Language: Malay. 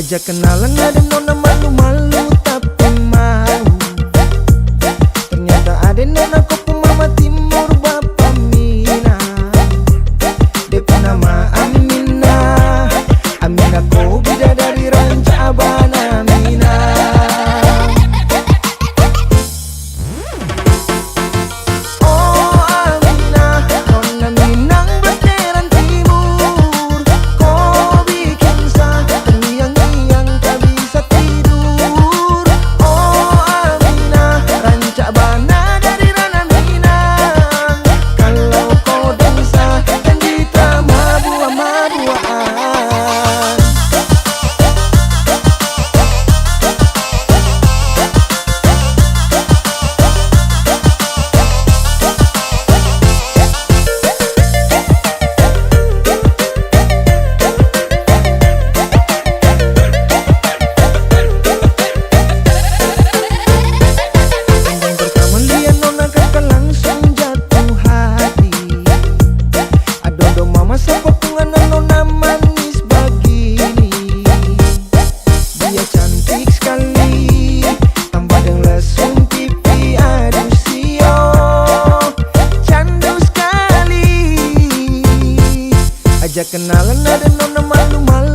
Ajak kenalan ada nona malu-malu tapi mau. Ternyata ada nona kopu mama timur bapak Mina. Depa nama Amina. Amina kau bidadari ranca abana Mina. Oh Amina, nona Minang veteran timur. Kau bikin sah terngiang-ngiang tak bisa tidur. Oh Amina, ranca abana dari Rana Minang. Kalau kau dansa janji tak mabua-mabuaan. Yang pertama lihat nona kakak langsung jatuh hati. Adodo mama sepotongan nona manis begini. Dia cantik sekali, tambah dengan lesung pipi. Aduh sio, candu sekali. Ajak kenalan ada nona malu-malu